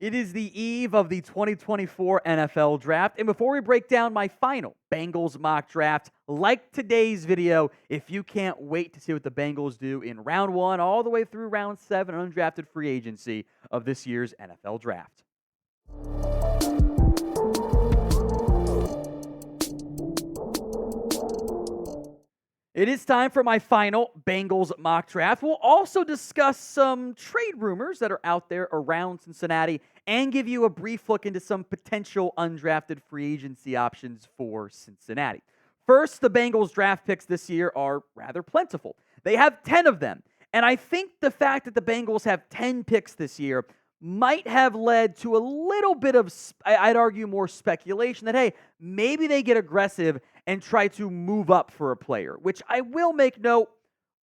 It is the eve of the 2024 NFL Draft, and before we break down my final Bengals mock draft, like today's video if you can't wait to see what the Bengals do in round 1 all the way through round 7 undrafted free agency of this year's NFL Draft. It is time for my final Bengals mock draft. We'll also discuss some trade rumors that are out there around Cincinnati and give you a brief look into some potential undrafted free agency options for Cincinnati. First, the Bengals draft picks this year are rather plentiful. They have 10 of them. And I think the fact that the Bengals have 10 picks this year might have led to a little bit of, I'd argue, more speculation that, hey, maybe they get aggressive and try to move up for a player, which I will make note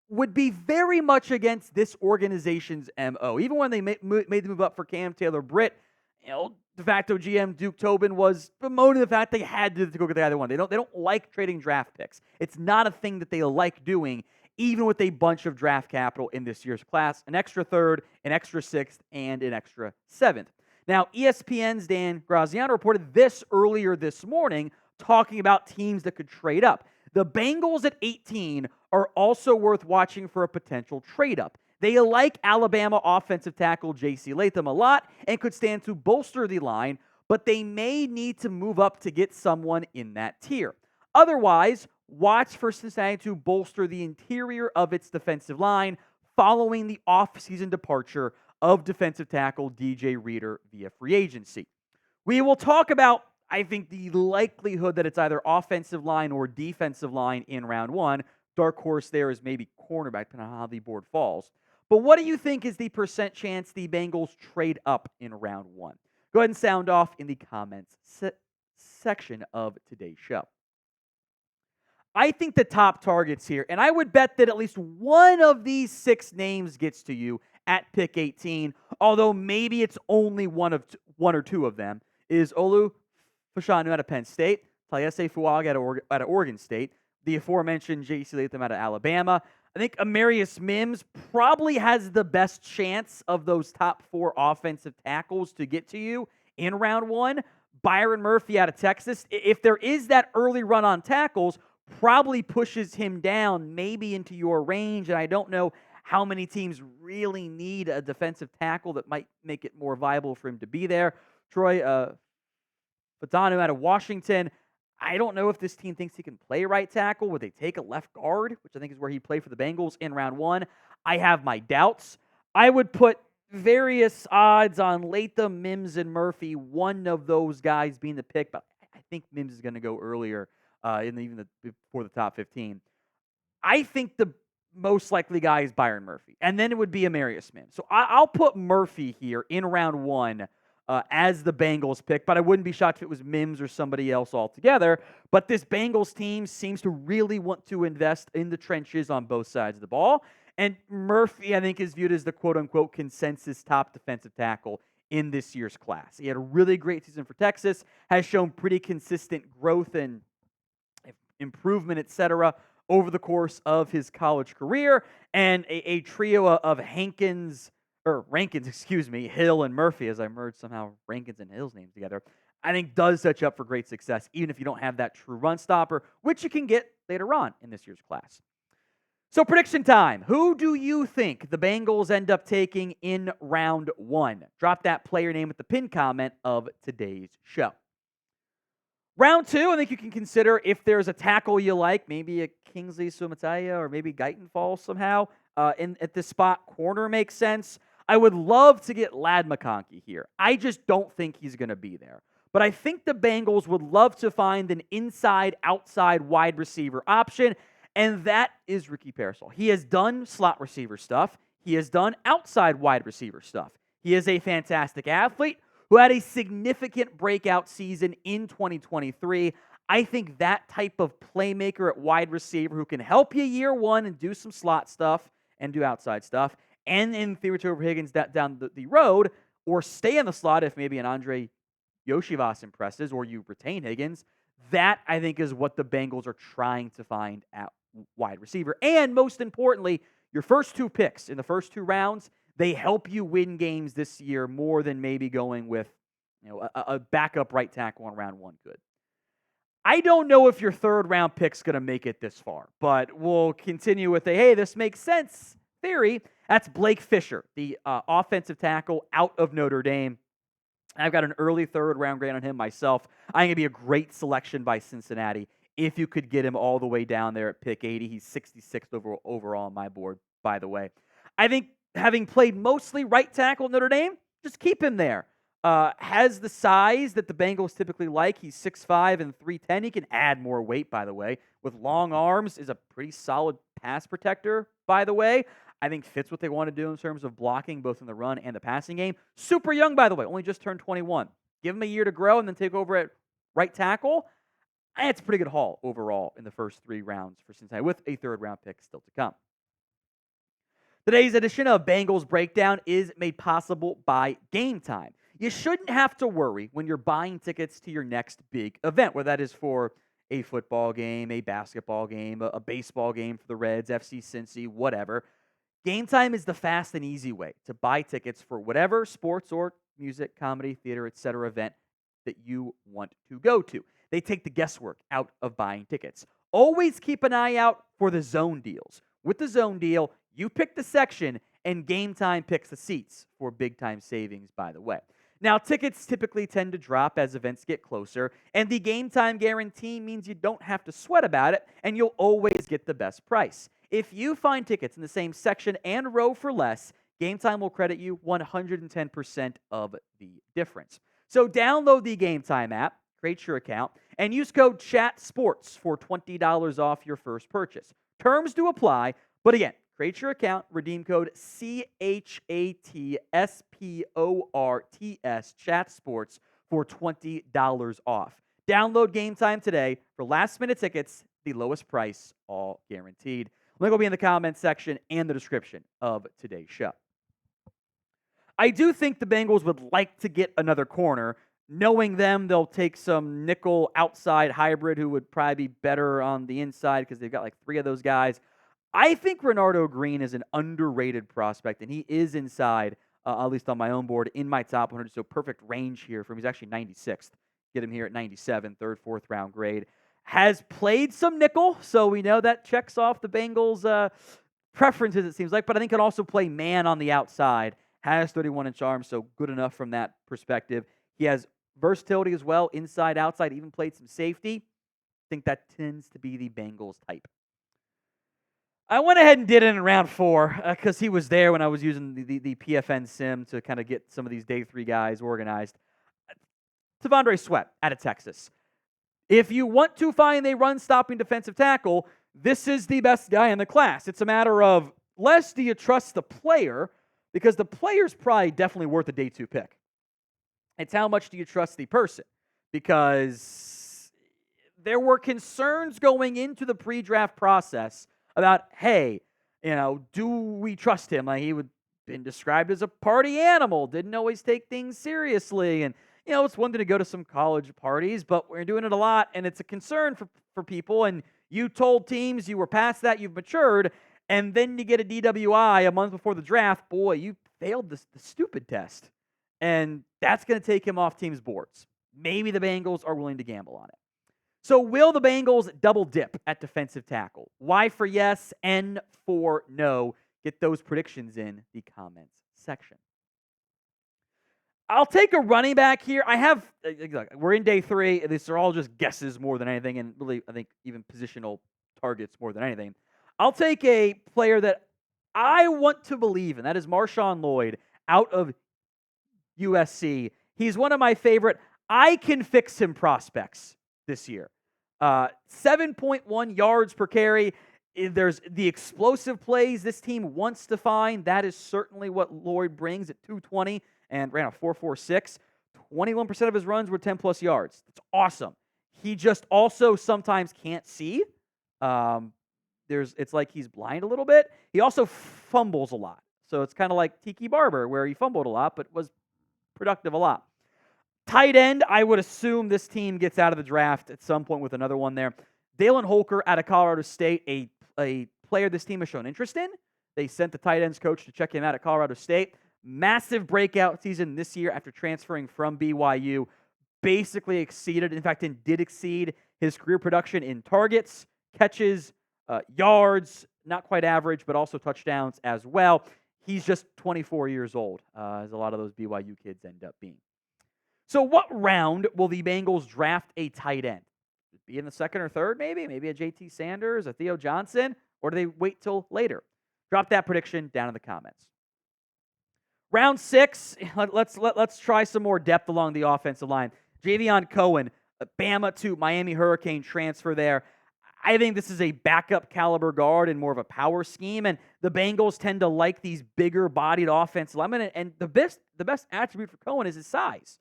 would be very much against this organization's MO. Even when they made the move up for Cam Taylor-Britt, de facto GM Duke Tobin was bemoaning the fact they had to go get the other one. They don't like trading draft picks. It's not a thing that they like doing, even with a bunch of draft capital in this year's class, an extra third, an extra sixth, and an extra seventh. Now, ESPN's Dan Graziano reported this earlier this morning, talking about teams that could trade up. The Bengals at 18 are also worth watching for a potential trade up. They like Alabama offensive tackle J.C. Latham a lot and could stand to bolster the line, but they may need to move up to get someone in that tier. Otherwise, watch for Cincinnati to bolster the interior of its defensive line following the offseason departure of defensive tackle DJ Reader via free agency. We will talk about, I think, the likelihood that it's either offensive line or defensive line in round 1. Dark horse there is maybe cornerback, depending on how the board falls. But what do you think is the percent chance the Bengals trade up in round 1? Go ahead and sound off in the comments section of today's show. I think the top targets here, and I would bet that at least one of these 6 names gets to you at pick 18, although maybe it's only one or two of them, is Olu Fashanu out of Penn State, Taiyese Fuaga out of Oregon State, the aforementioned J.C. Latham out of Alabama. I think Amarius Mims probably has the best chance of those top 4 offensive tackles to get to you in round 1. Byron Murphy out of Texas. If there is that early run on tackles, probably pushes him down maybe into your range, and I don't know how many teams really need a defensive tackle that might make it more viable for him to be there. Troy Fautanu out of Washington. I don't know if this team thinks he can play right tackle. Would they take a left guard, which I think is where he'd play for the Bengals in round 1? I have my doubts. I would put various odds on Latham, Mims, and Murphy, one of those guys being the pick, but I think Mims is going to go earlier before the top 15. I think the most likely guy is Byron Murphy, and then it would be Amarius Mims. So I'll put Murphy here in round 1 as the Bengals pick, but I wouldn't be shocked if it was Mims or somebody else altogether. But this Bengals team seems to really want to invest in the trenches on both sides of the ball, and Murphy, I think, is viewed as the quote-unquote consensus top defensive tackle in this year's class. He had a really great season for Texas, has shown pretty consistent growth and improvement, etc., over the course of his college career, and a trio of Rankins, Hill and Murphy, as I merged somehow Rankins and Hill's names together, I think does set you up for great success, even if you don't have that true run stopper, which you can get later on in this year's class. So prediction time. Who do you think the Bengals end up taking in round 1? Drop that player name at the pinned comment of today's show. Round 2, I think you can consider if there's a tackle you like, maybe a Kingsley Suamataia or maybe Guyton falls somehow. At this spot, corner makes sense. I would love to get Ladd McConkey here. I just don't think he's going to be there. But I think the Bengals would love to find an inside-outside wide receiver option, and that is Ricky Pearsall. He has done slot receiver stuff. He has done outside wide receiver stuff. He is a fantastic athlete who had a significant breakout season in 2023. I think that type of playmaker at wide receiver who can help you year 1 and do some slot stuff and do outside stuff, and in theory to over Higgins down the road, or stay in the slot if maybe an Andre Yoshivas impresses or you retain Higgins, that I think is what the Bengals are trying to find at wide receiver. And most importantly, your first 2 picks in the first 2 rounds, They help you win games this year more than maybe going with a backup right tackle on round 1 could. I don't know if your third-round pick's going to make it this far, but we'll continue with hey, this makes sense theory. That's Blake Fisher, the offensive tackle out of Notre Dame. I've got an early third-round grade on him myself. I think it'd be a great selection by Cincinnati if you could get him all the way down there at pick 80. He's 66th overall on my board, by the way. I think having played mostly right tackle at Notre Dame, just keep him there. Has the size that the Bengals typically like. He's 6'5" and 310. He can add more weight, by the way. With long arms, is a pretty solid pass protector, by the way. I think fits what they want to do in terms of blocking, both in the run and the passing game. Super young, by the way. Only just turned 21. Give him a year to grow and then take over at right tackle. It's a pretty good haul overall in the first 3 rounds for Cincinnati, with a third-round pick still to come. Today's edition of Bengals Breakdown is made possible by Game Time. You shouldn't have to worry when you're buying tickets to your next big event, whether that is for a football game, a basketball game, a baseball game for the Reds, FC Cincy, whatever. Game Time is the fast and easy way to buy tickets for whatever sports or music, comedy, theater, etc. event that you want to go to. They take the guesswork out of buying tickets. Always keep an eye out for the zone deals. With the zone deal, you pick the section and Game Time picks the seats for big-time savings, by the way. Now, tickets typically tend to drop as events get closer, and the Game Time guarantee means you don't have to sweat about it, and you'll always get the best price. If you find tickets in the same section and row for less, Game Time will credit you 110% of the difference. So download the Game Time app, create your account, and use code CHATSPORTS for $20 off your first purchase. Terms do apply, but again, create your account, redeem code CHATSPORTS, ChatSports, for $20 off. Download Game Time today for last-minute tickets, the lowest price, all guaranteed. Link will be in the comments section and the description of today's show. I do think the Bengals would like to get another corner. Knowing them, they'll take some nickel outside hybrid who would probably be better on the inside because they've got like 3 of those guys. I think Renardo Green is an underrated prospect, and he is inside, at least on my own board, in my top 100. So perfect range here for him. He's actually 96th. Get him here at 97, 3rd, 4th round grade. Has played some nickel, so we know that checks off the Bengals' preferences, it seems like. But I think can also play man on the outside. Has 31-inch arms, so good enough from that perspective. He has versatility as well, inside, outside, even played some safety. I think that tends to be the Bengals type. I went ahead and did it in round 4 because he was there when I was using the PFN sim to kind of get some of these day 3 guys organized. T'Vondre Sweat out of Texas. If you want to find a run-stopping defensive tackle, this is the best guy in the class. It's a matter of less do you trust the player, because the player's probably definitely worth a day 2 pick. It's how much do you trust the person, because there were concerns going into the pre-draft process about, hey, do we trust him? Like, he would been described as a party animal, didn't always take things seriously, and it's one thing to go to some college parties, but we're doing it a lot, and it's a concern for people, and you told teams you were past that, you've matured, and then you get a DWI a month before the draft. Boy, you failed the stupid test, and that's going to take him off teams' boards. Maybe the Bengals are willing to gamble on it. So will the Bengals double dip at defensive tackle? Y for yes, N for no. Get those predictions in the comments section. I'll take a running back here. We're in day 3. These are all just guesses more than anything, and really, I think, even positional targets more than anything. I'll take a player that I want to believe in. That is Marshawn Lloyd out of USC. He's one of my favorite I can fix him prospects this year. 7.1 yards per carry. There's the explosive plays this team wants to find. That is certainly what Lloyd brings at 220 and ran a 4.46. 21% of his runs were 10-plus yards. That's awesome. He just also sometimes can't see. It's like he's blind a little bit. He also fumbles a lot. So it's kind of like Tiki Barber, where he fumbled a lot but was productive a lot. Tight end, I would assume this team gets out of the draft at some point with another one there. Dallin Holker out of Colorado State, a player this team has shown interest in. They sent the tight ends coach to check him out at Colorado State. Massive breakout season this year after transferring from BYU. Basically exceeded, in fact, did exceed his career production in targets, catches, yards, not quite average, but also touchdowns as well. He's just 24 years old, as a lot of those BYU kids end up being. So what round will the Bengals draft a tight end? Be in the second or third, maybe? Maybe a JT Sanders, a Theo Johnson? Or do they wait till later? Drop that prediction down in the comments. Round 6, let's try some more depth along the offensive line. Javion Cohen, Bama to Miami Hurricane transfer there. I think this is a backup caliber guard and more of a power scheme, and the Bengals tend to like these bigger-bodied offensive linemen, and the best attribute for Cohen is his size.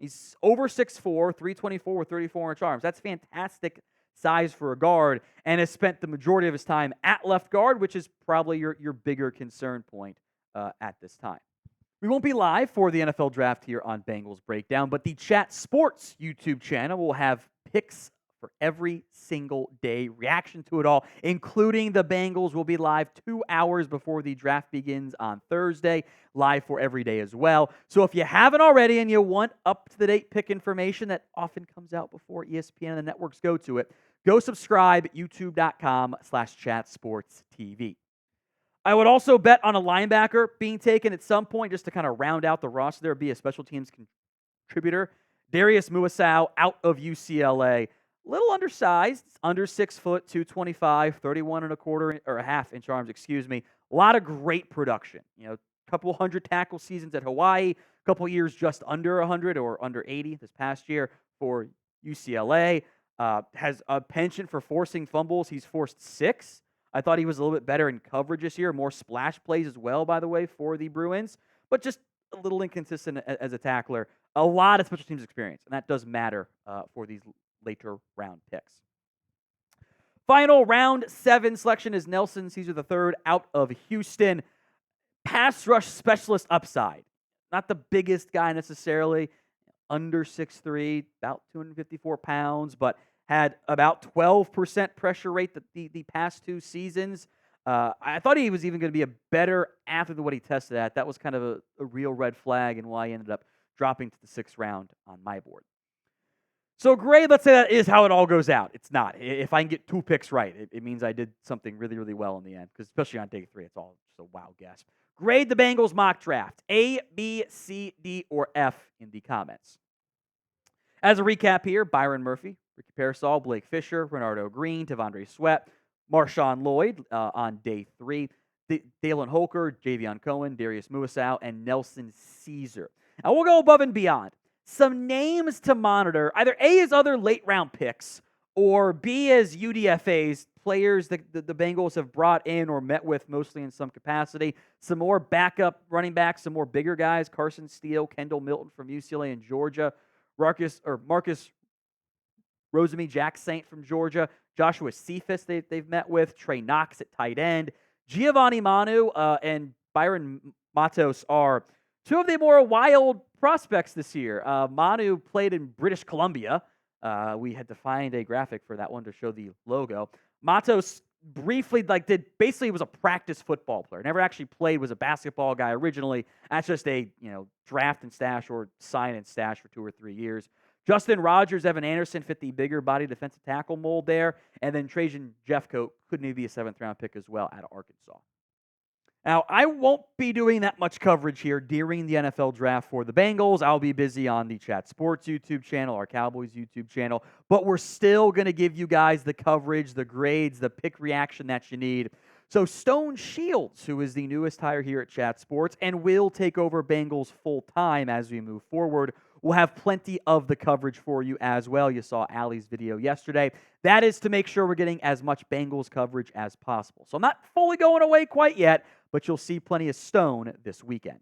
He's over 6'4", 324 with 34-inch arms. That's fantastic size for a guard, and has spent the majority of his time at left guard, which is probably your bigger concern point at this time. We won't be live for the NFL Draft here on Bengals Breakdown, but the Chat Sports YouTube channel will have picks for every single day, reaction to it all, including the Bengals will be live 2 hours before the draft begins on Thursday, live for every day as well. So if you haven't already and you want up-to-the-date pick information that often comes out before ESPN and the networks go to it, go subscribe at youtube.com/chatsportstv. I would also bet on a linebacker being taken at some point just to kind of round out the roster. There would be a special teams contributor. Darius Muasau out of UCLA. Little undersized, under 6 foot, 225, 31 and a quarter or a half inch arms, excuse me. A lot of great production. A couple hundred tackle seasons at Hawaii, a couple years just under 100 or under 80 this past year for UCLA. Has a penchant for forcing fumbles. He's forced 6. I thought he was a little bit better in coverage this year, more splash plays as well, by the way, for the Bruins, but just a little inconsistent as a tackler. A lot of special teams experience, and that does matter for these later round picks. Final round 7 selection is Nelson Caesar III out of Houston. Pass rush specialist upside. Not the biggest guy necessarily, under 6'3", about 254 pounds, but had about 12% pressure rate the past 2 seasons. I thought he was even going to be a better athlete than what he tested at. That was kind of a real red flag and why he ended up dropping to the 6th round on my board. So grade, let's say that is how it all goes out. It's not. If I can get 2 picks right, it means I did something really, really well in the end, because especially on day 3, it's all just a wow guess. Grade the Bengals mock draft, A, B, C, D, or F in the comments. As a recap here, Byron Murphy, Ricky Pearsall, Blake Fisher, Renardo Green, Tavondre Sweat, Marshawn Lloyd on day 3, Dallin Holker, Javion Cohen, Darius Muasau, and Nelson Caesar. Now we'll go above and beyond. Some names to monitor, either A as other late-round picks, or B as UDFAs, players that the Bengals have brought in or met with mostly in some capacity. Some more backup running backs, some more bigger guys, Carson Steele, Kendall Milton from UCLA and Georgia, Marcus Rosemy Jack Saint from Georgia, Joshua Cephas they've met with, Trey Knox at tight end. Giovanni Manu and Byron Matos are 2 of the more wild prospects this year. Manu played in British Columbia. We had to find a graphic for that one to show the logo. Matos briefly was a practice football player. Never actually played, was a basketball guy originally. That's just a draft and stash or sign and stash for 2 or 3 years. Justin Rogers, Evan Anderson fit the bigger body defensive tackle mold there. And then Trajan Jeffcoat could maybe be a 7th round pick as well out of Arkansas. Now, I won't be doing that much coverage here during the NFL draft for the Bengals. I'll be busy on the Chat Sports YouTube channel, our Cowboys YouTube channel, but we're still going to give you guys the coverage, the grades, the pick reaction that you need. So Stone Shields, who is the newest hire here at Chat Sports and will take over Bengals full-time as we move forward, will have plenty of the coverage for you as well. You saw Allie's video yesterday. That is to make sure we're getting as much Bengals coverage as possible. So I'm not fully going away quite yet, but you'll see plenty of Stone this weekend.